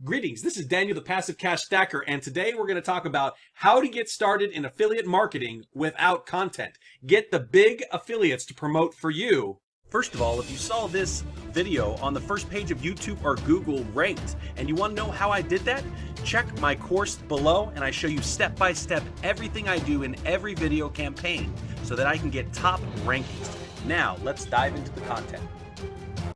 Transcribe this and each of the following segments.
Greetings, this is Daniel the Passive Cash Stacker, and today we're going to talk about how to get started in affiliate marketing without content. Get the big affiliates to promote for you. First of all, if you saw this video on the first page of YouTube or Google ranked, and you want to know how I did that, check my course below, and I show you step by step everything I do in every video campaign so that I can get top rankings. Now, let's dive into the content.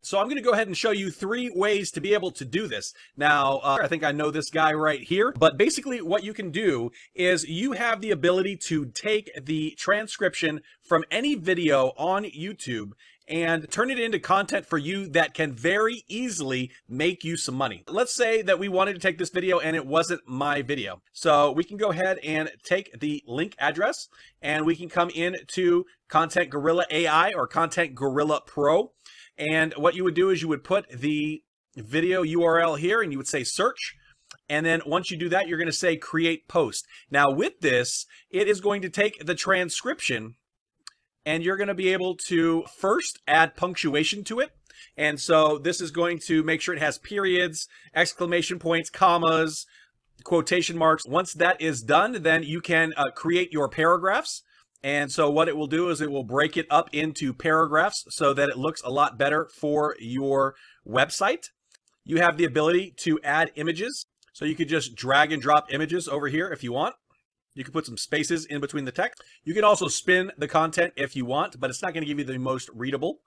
So I'm going to go ahead and show you 3 ways to be able to do this. Now, I think I know this guy right here, but basically what you can do is you have the ability to take the transcription from any video on YouTube and turn it into content for you that can very easily make you some money. Let's say that we wanted to take this video and it wasn't my video. So we can go ahead and take the link address and we can come into Content Gorilla AI or Content Gorilla Pro. And what you would do is you would put the video URL here and you would say search. And then once you do that, you're going to say create post. Now with this, it is going to take the transcription and you're going to be able to first add punctuation to it. And so this is going to make sure it has periods, exclamation points, commas, quotation marks. Once that is done, then you can create your paragraphs. And so what it will do is it will break it up into paragraphs so that it looks a lot better for your website. You have the ability to add images. So you could just drag and drop images over here if you want. You can put some spaces in between the text. You can also spin the content if you want, but it's not going to give you the most readable.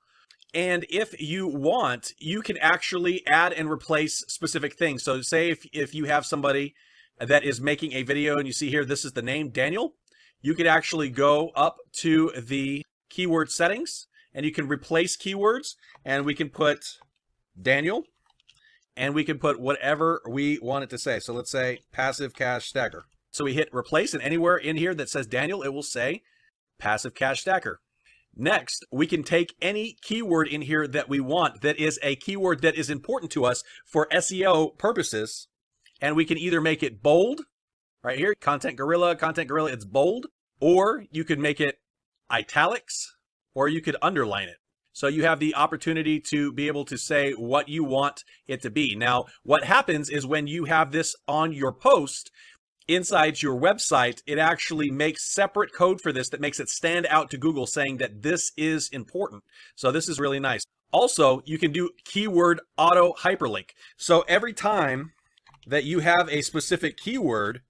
And if you want, you can actually add and replace specific things. So say if you have somebody that is making a video and you see here, this is the name, Daniel. You could actually go up to the keyword settings and you can replace keywords and we can put Daniel and we can put whatever we want it to say. So let's say passive cash stacker. So we hit replace and anywhere in here that says Daniel, it will say passive cash stacker. Next, we can take any keyword in here that we want that is a keyword that is important to us for SEO purposes. And we can either make it bold. Right here, Content Gorilla, it's bold, or you could make it italics, or you could underline it. So you have the opportunity to be able to say what you want it to be. Now, what happens is when you have this on your post inside your website, it actually makes separate code for this that makes it stand out to Google saying that this is important. So this is really nice. Also, you can do keyword auto hyperlink. So every time that you have a specific keyword,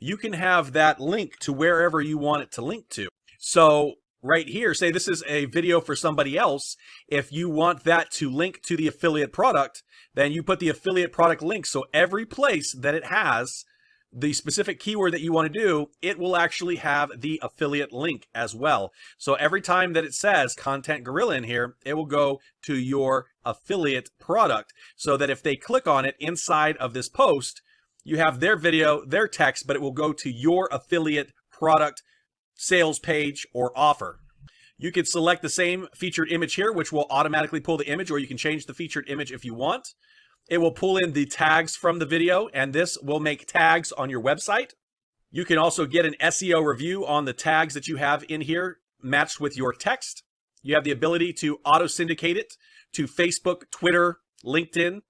you can have that link to wherever you want it to link to. So right here, say this is a video for somebody else. If you want that to link to the affiliate product, then you put the affiliate product link. So every place that it has the specific keyword that you want to do, it will actually have the affiliate link as well. So every time that it says Content Gorilla in here, it will go to your affiliate product so that if they click on it inside of this post, you have their video, their text, but it will go to your affiliate product sales page or offer. You can select the same featured image here, which will automatically pull the image, or you can change the featured image if you want. It will pull in the tags from the video, and this will make tags on your website. You can also get an SEO review on the tags that you have in here matched with your text. You have the ability to auto syndicate it to Facebook, Twitter, LinkedIn.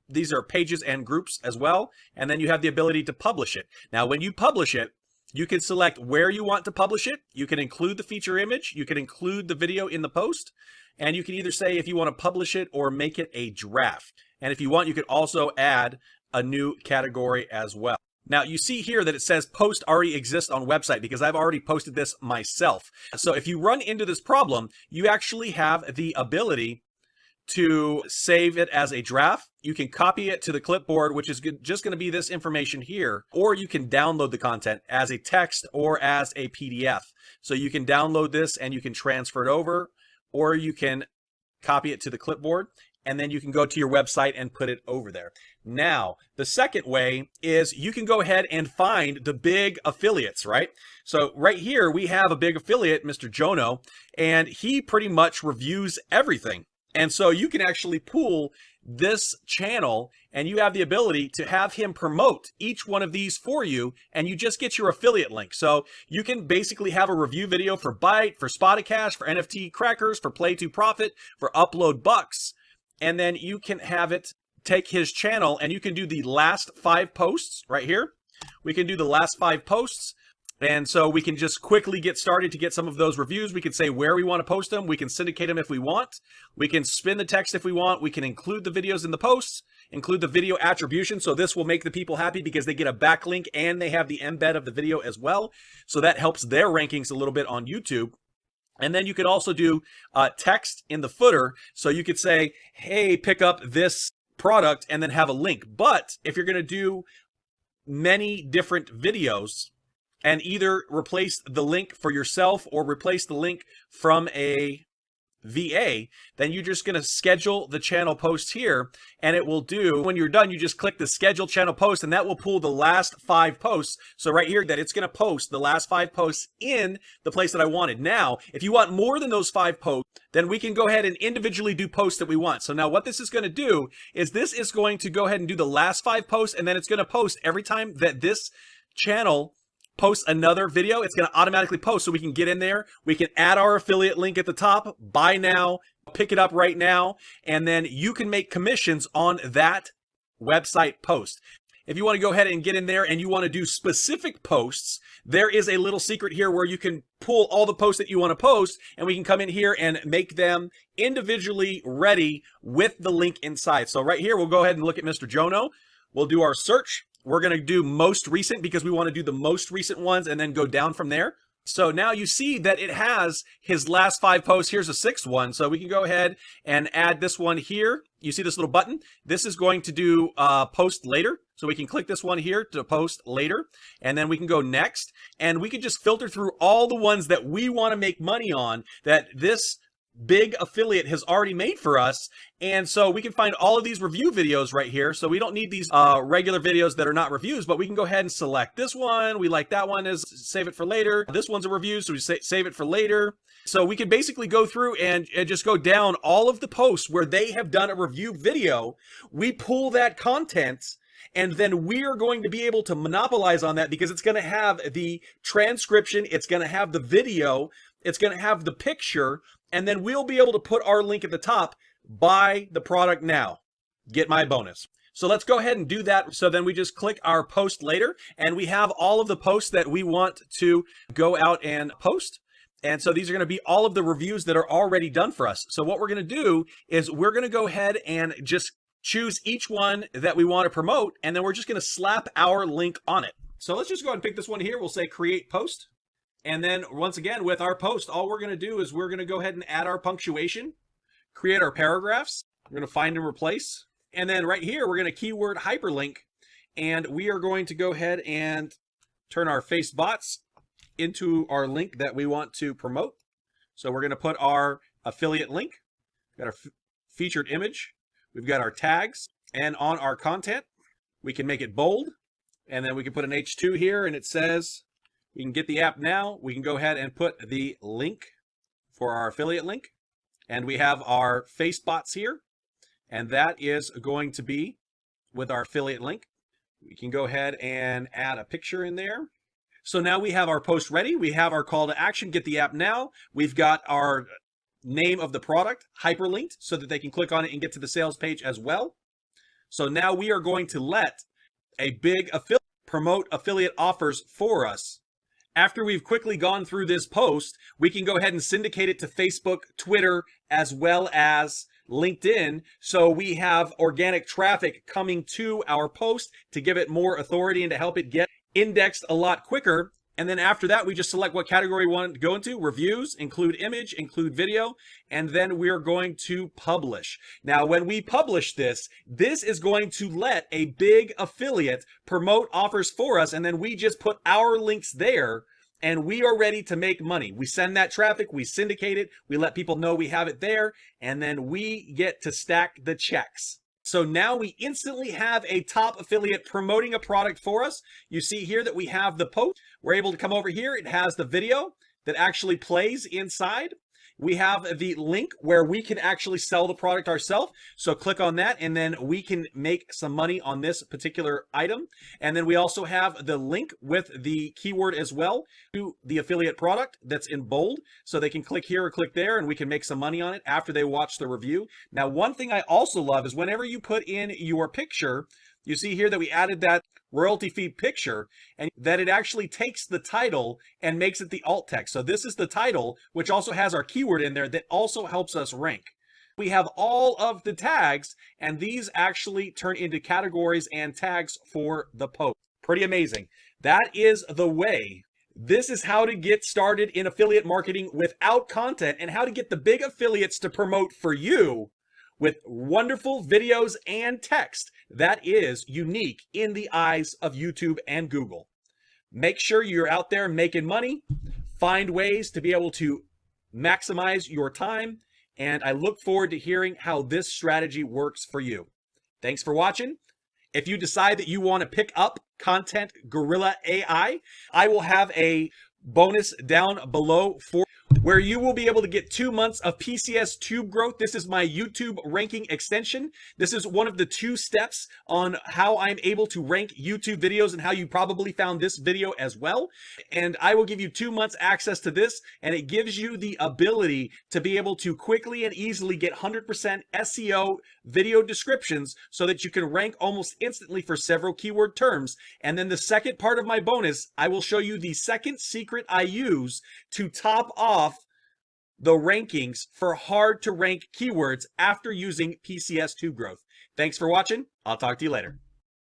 These are pages and groups as well. And then you have the ability to publish it. Now, when you publish it, you can select where you want to publish it. You can include the feature image. You can include the video in the post. And you can either say if you want to publish it or make it a draft. And if you want, you could also add a new category as well. Now, you see here that it says post already exists on website because I've already posted this myself. So if you run into this problem, you actually have the ability to save it as a draft. You can copy it to the clipboard, which is just going to be this information here, or you can download the content as a text or as a PDF. So you can download this and you can transfer it over, or you can copy it to the clipboard, and then you can go to your website and put it over there. Now, the second way is you can go ahead and find the big affiliates, right? So right here, we have a big affiliate, Mr. Jono, and he pretty much reviews everything. And so you can actually pool this channel and you have the ability to have him promote each one of these for you, and you just get your affiliate link. So you can basically have a review video for Byte, for Spoticash, for NFT Crackers, for Play to Profit, for Upload Bucks, and then you can have it take his channel and you can do the last 5 posts right here. We can do the last 5 posts. And so we can just quickly get started to get some of those reviews. We can say where we want to post them. We can syndicate them if we want. We can spin the text if we want. We can include the videos in the posts, include the video attribution. So this will make the people happy because they get a backlink and they have the embed of the video as well. So that helps their rankings a little bit on YouTube. And then you could also do text in the footer. So you could say, hey, pick up this product and then have a link. But if you're going to do many different videos, and either replace the link for yourself or replace the link from a VA, then you're just going to schedule the channel post here, and it will do, when you're done, you just click the schedule channel post, and that will pull the last 5 posts. So right here, that it's going to post the last 5 posts in the place that I wanted. Now, if you want more than those 5 posts, then we can go ahead and individually do posts that we want. So now what this is going to do is this is going to go ahead and do the last 5 posts, and then it's going to post every time that this channel post another video. It's going to automatically post, so we can get in there. We can add our affiliate link at the top, buy now, pick it up right now, and then you can make commissions on that website post. If you want to go ahead and get in there and you want to do specific posts, there is a little secret here where you can pull all the posts that you want to post, and we can come in here and make them individually ready with the link inside. So right here, we'll go ahead and look at Mr. Jono. We'll do our search. We're going to do most recent because we want to do the most recent ones and then go down from there. So now you see that it has his last 5 posts. Here's a 6th one. So we can go ahead and add this one here. You see this little button? This is going to do post later. So we can click this one here to post later. And then we can go next. And we can just filter through all the ones that we want to make money on that this big affiliate has already made for us. And so we can find all of these review videos right here. So we don't need these regular videos that are not reviews, but we can go ahead and select this one. We like that one, is save it for later. This one's a review, so we save it for later. So we can basically go through and just go down all of the posts where they have done a review video. We pull that content, and then we are going to be able to monopolize on that because it's going to have the transcription, it's going to have the video, it's going to have the picture, and then we'll be able to put our link at the top, buy the product now, get my bonus. So let's go ahead and do that. So then we just click our post later, and we have all of the posts that we want to go out and post. And so these are going to be all of the reviews that are already done for us. So what we're going to do is we're going to go ahead and just choose each one that we want to promote, and then we're just going to slap our link on it. So let's just go ahead and pick this one here. We'll say create post. And then once again, with our post, all we're going to do is we're going to go ahead and add our punctuation, create our paragraphs. We're going to find and replace. And then right here, we're going to keyword hyperlink. And we are going to go ahead and turn our face bots into our link that we want to promote. So we're going to put our affiliate link. We've got our featured image. We've got our tags. And on our content, we can make it bold. And then we can put an H2 here, and it says, we can get the app now. We can go ahead and put the link for our affiliate link. And we have our face bots here. And that is going to be with our affiliate link. We can go ahead and add a picture in there. So now we have our post ready. We have our call to action, get the app now. We've got our name of the product hyperlinked so that they can click on it and get to the sales page as well. So now we are going to let a big affiliate promote affiliate offers for us. After we've quickly gone through this post, we can go ahead and syndicate it to Facebook, Twitter, as well as LinkedIn. So we have organic traffic coming to our post to give it more authority and to help it get indexed a lot quicker. And then after that, we just select what category we want to go into, reviews, include image, include video, and then we're going to publish. Now, when we publish this, this is going to let a big affiliate promote offers for us, and then we just put our links there, and we are ready to make money. We send that traffic, we syndicate it, we let people know we have it there, and then we get to stack the checks. So now we instantly have a top affiliate promoting a product for us. You see here that we have the post. We're able to come over here. It has the video that actually plays inside. we have the link where we can actually sell the product ourselves. So click on that and then we can make some money on this particular item. And then we also have the link with the keyword as well to the affiliate product that's in bold. So they can click here or click there and we can make some money on it after they watch the review. Now, one thing I also love is whenever you put in your picture, you see here that we added that royalty-free picture and that it actually takes the title and makes it the alt text. So this is the title, which also has our keyword in there that also helps us rank. We have all of the tags and these actually turn into categories and tags for the post. Pretty amazing. That is the way. This is how to get started in affiliate marketing without content and how to get the big affiliates to promote for you with wonderful videos and text that is unique in the eyes of YouTube and Google. Make sure you're out there making money, find ways to be able to maximize your time, and I look forward to hearing how this strategy works for you. Thanks for watching. If you decide that you want to pick up Content Gorilla AI, I will have a bonus down below for where you will be able to get 2 months of PCS tube growth. This is my YouTube ranking extension. This is one of the 2 steps on how I'm able to rank YouTube videos and how you probably found this video as well. And I will give you 2 months access to this, and it gives you the ability to be able to quickly and easily get 100% SEO video descriptions so that you can rank almost instantly for several keyword terms. And then the second part of my bonus, I will show you the second secret I use to top off the rankings for hard to rank keywords after using PCS tube growth. Thanks for watching. I'll talk to you later.